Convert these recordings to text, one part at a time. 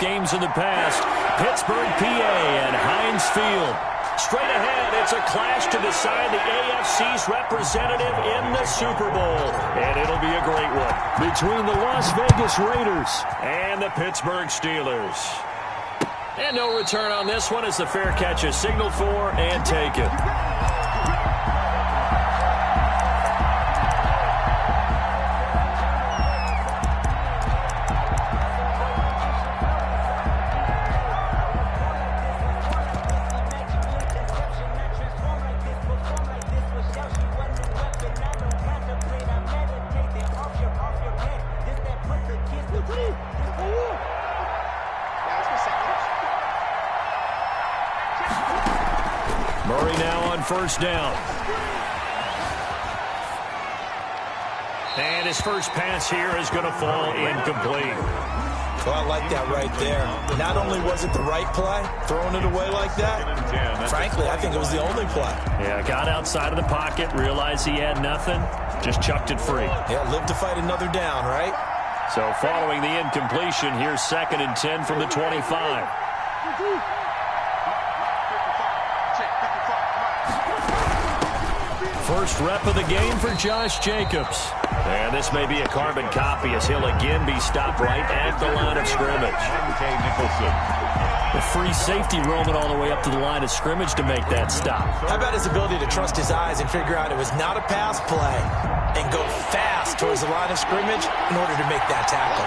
games in the past. Pittsburgh, PA, and Heinz Field. Straight ahead, it's a clash to decide the AFC's representative in the Super Bowl. And it'll be a great one between the Las Vegas Raiders and the Pittsburgh Steelers. And no return on this one as the fair catch is signaled for and taken. Murray now on first down. And his first pass here is going to fall incomplete. Well, I like that right there. Not only was it the right play, throwing it away like that, frankly, I think it was the only play. Yeah, got outside of the pocket, realized he had nothing, just chucked it free. Yeah, live to fight another down, right? So following the incompletion, here's 2nd and 10 from the 25. First rep of the game for Josh Jacobs. And this may be a carbon copy as he'll again be stopped right at the line of scrimmage. The free safety roaming all the way up to the line of scrimmage to make that stop. How about his ability to trust his eyes and figure out it was not a pass play and go fast towards the line of scrimmage in order to make that tackle.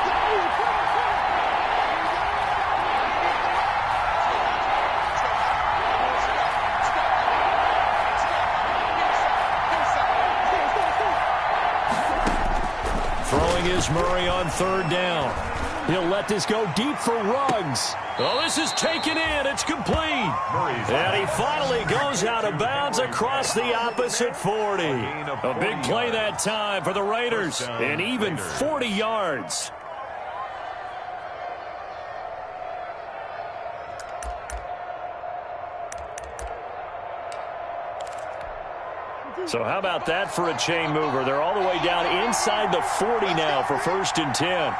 Throwing is Murray on 3rd down. He'll let this go deep for Ruggs. Oh, this is taken in. It's complete. And he finally goes out of bounds across the opposite 40. A big play that time for the Raiders. And even 40 yards. So how about that for a chain mover? They're all the way down inside the 40 now for 1st and 10.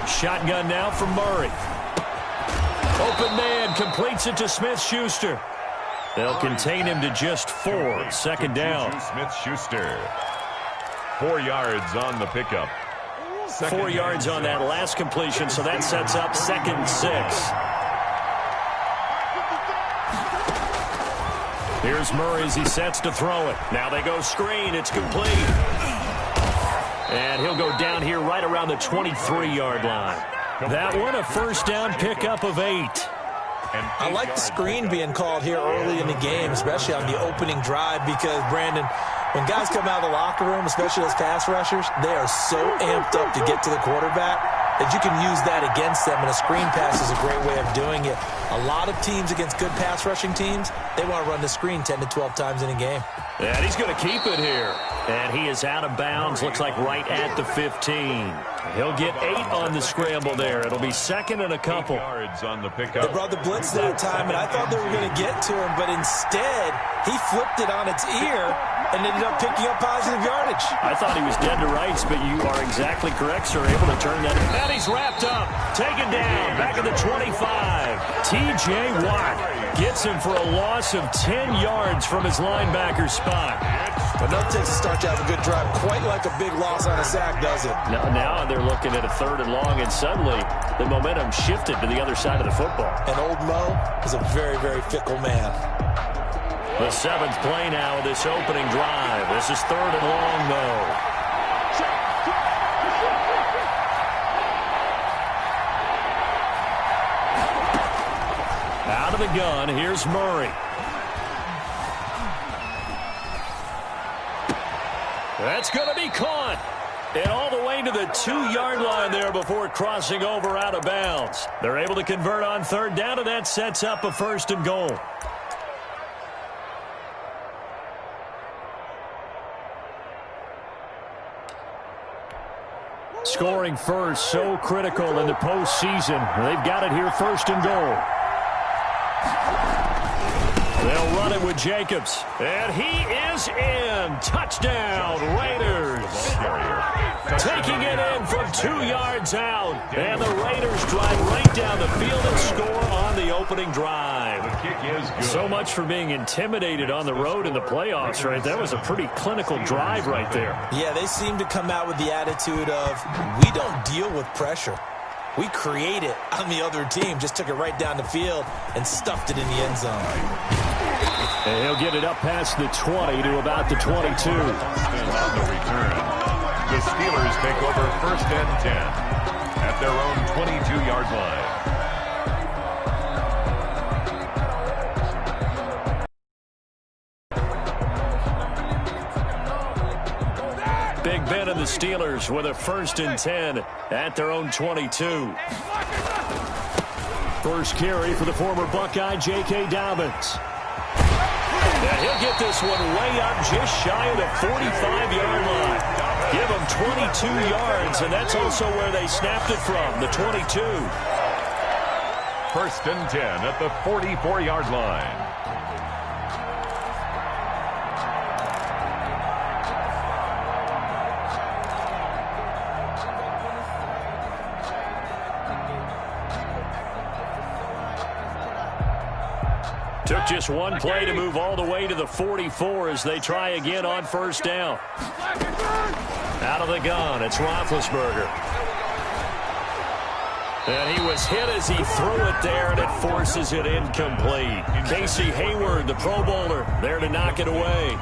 Shotgun now from Murray. Open man completes it to Smith-Schuster. They'll contain him to just 4. 2nd down. Smith-Schuster. 4 yards on the pickup. 4 yards on that last completion, so that sets up 2nd and 6. Here's Murray as he sets to throw it. Now they go screen. It's complete. And he'll go down here right around the 23-yard line. That one, a 1st down pickup of 8. I like the screen being called here early in the game, especially on the opening drive, because, Brandon, when guys come out of the locker room, especially those pass rushers, they are so amped up to get to the quarterback that you can use that against them, and a screen pass is a great way of doing it. A lot of teams against good pass rushing teams, they want to run the screen 10 to 12 times in a game. And he's going to keep it here. And he is out of bounds, looks like right at the 15. He'll get 8 on the scramble there. It'll be 2nd and a couple. Yards on the pickup. They brought the blitz that time, and I thought they were going to get to him, but instead he flipped it on its ear and ended up picking up positive yardage. I thought he was dead to rights, but you are exactly correct, sir. Able to turn that. And he's wrapped up. Taken down. Back at the 25. T.J. Watt gets him for a loss of 10 yards from his linebacker spot. But no takes to start to have a good drive. Quite like a big loss on a sack, does it? Now they're looking at a 3rd and long, and suddenly the momentum shifted to the other side of the football. And old Mo is a very, very fickle man. The 7th play now of this opening drive. This is 3rd and long, though. Out of the gun, here's Murray. That's going to be caught. And all the way to the 2-yard line there before crossing over out of bounds. They're able to convert on 3rd down, and that sets up a 1st and goal. Scoring first, so critical in the postseason. They've got it here, 1st and goal. They'll run it with Jacobs. And he is in. Touchdown, Raiders. Taking it in from 2 yards out. And the Raiders drive right down the field and score on the opening drive. The kick is good. So much for being intimidated on the road in the playoffs, right? That was a pretty clinical drive right there. Yeah, they seem to come out with the attitude of, we don't deal with pressure. We create it on the other team. Just took it right down the field and stuffed it in the end zone. And he'll get it up past the 20 to about the 22. And on the return, the Steelers take over 1st and 10 at their own 22-yard line. Big Ben and the Steelers with a 1st and 10 at their own 22. First carry for the former Buckeye, J.K. Dobbins. And he'll get this one way up just shy of the 45-yard line. Give him 22 yards, and that's also where they snapped it from, the 22. 1st and 10 at the 44-yard line. Took just one play to move all the way to the 44 as they try again on 1st down. Out of the gun, it's Roethlisberger. And he was hit as he threw it there, and it forces it incomplete. Casey Hayward, the Pro Bowler, there to knock it away.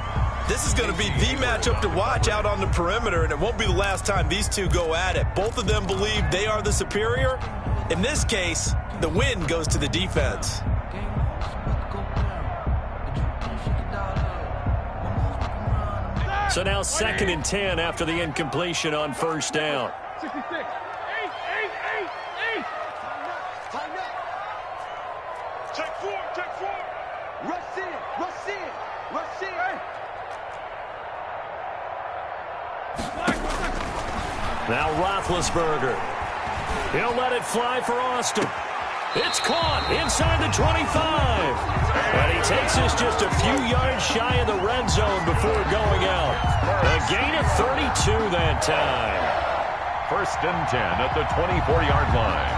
This is going to be the matchup to watch out on the perimeter, and it won't be the last time these two go at it. Both of them believe they are the superior. In this case, the win goes to the defense. So now 2nd and 10 after the incompletion on 1st down. 66. 8. Check four. Rush in. Now Roethlisberger. He'll let it fly for Austin. It's caught inside the 25. And he takes us just a few yards shy of the red zone before going out. A gain of 32 that time. 1st and 10 at the 24-yard line.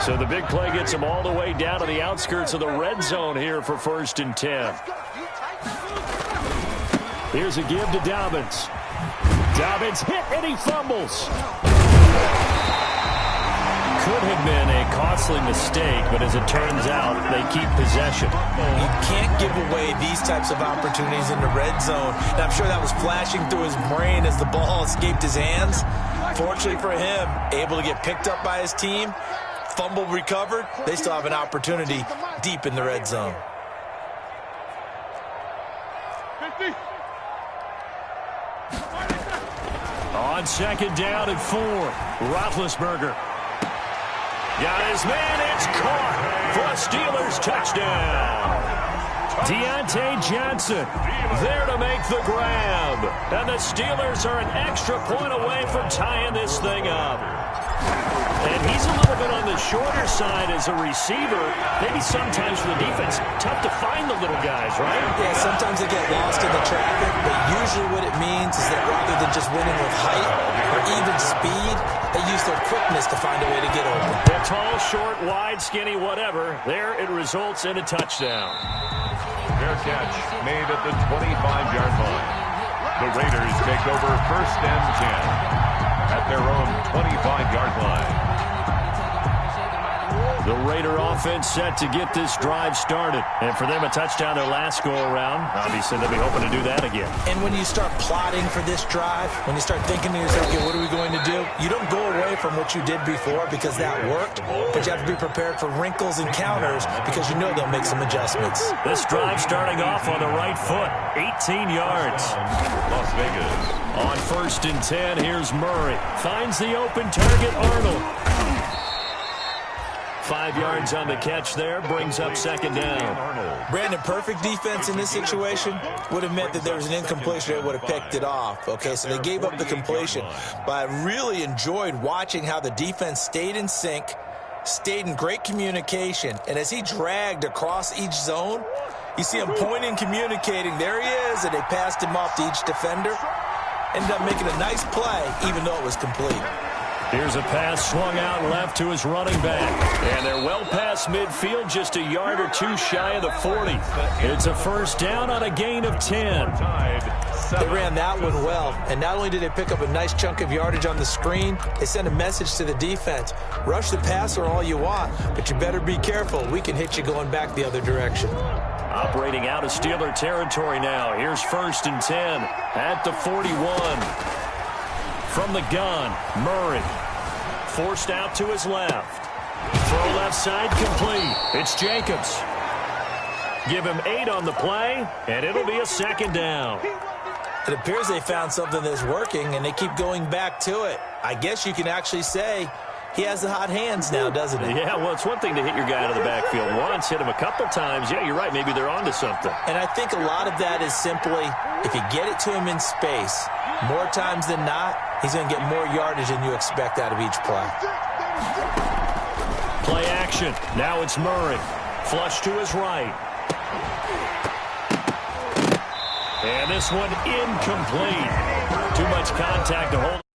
So the big play gets him all the way down to the outskirts of the red zone here for 1st and 10. Here's a give to Dobbins. Dobbins hit and he fumbles. Could have been a costly mistake, but as it turns out, they keep possession. You can't give away these types of opportunities in the red zone. And I'm sure that was flashing through his brain as the ball escaped his hands. Fortunately for him, able to get picked up by his team, fumble recovered. They still have an opportunity deep in the red zone. 50. On 2nd down and 4, Roethlisberger. Got his man, it's caught for a Steelers touchdown. Deontay Johnson there to make the grab. And the Steelers are an extra point away from tying this thing up. And he's a little bit on the shorter side as a receiver. Maybe sometimes for the defense, tough to find the little guys, right? Yeah, sometimes they get lost in the traffic, but usually what it means is that rather than just winning with height or even speed, they use their quickness to find a way to get open. They're tall, short, wide, skinny, whatever. There it results in a touchdown. Fair catch made at the 25-yard line. The Raiders take over 1st and 10 at their own 25-yard line. The Raider offense set to get this drive started. And for them, a touchdown their last go-around. Obviously, they'll be hoping to do that again. And when you start plotting for this drive, when you start thinking to yourself, okay, what are we going to do? You don't go away from what you did before because that worked, but you have to be prepared for wrinkles and counters because you know they'll make some adjustments. This drive starting off on the right foot, 18 yards. Las Vegas. On 1st and 10, here's Murray. Finds the open target, Arnold. 5 yards on the catch there, brings up second down. Brandon, perfect defense in this situation would have meant that there was an incompletion. They would have picked it off. Okay, so they gave up the completion. But I really enjoyed watching how the defense stayed in sync, stayed in great communication. And as he dragged across each zone, you see him pointing, communicating. There he is, and they passed him off to each defender. Ended up making a nice play, even though it was complete. Here's a pass swung out left to his running back. And they're well past midfield, just a yard or two shy of the 40. It's a first down on a gain of 10. They ran that one well. And not only did they pick up a nice chunk of yardage on the screen, they sent a message to the defense. Rush the passer all you want, but you better be careful. We can hit you going back the other direction. Operating out of Steeler territory now. Here's 1st and 10 at the 41. From the gun, Murray. Forced out to his left. Throw left side complete. It's Jacobs. Give him 8 on the play, and it'll be a second down. It appears they found something that's working, and they keep going back to it. I guess you can actually say he has the hot hands now, doesn't he? Yeah, well, it's one thing to hit your guy out of the backfield once, hit him a couple times. Yeah, you're right. Maybe they're onto something. And I think a lot of that is simply if you get it to him in space, more times than not, he's going to get more yardage than you expect out of each play. Play action. Now it's Murray. Flush to his right. And this one incomplete. Too much contact to hold.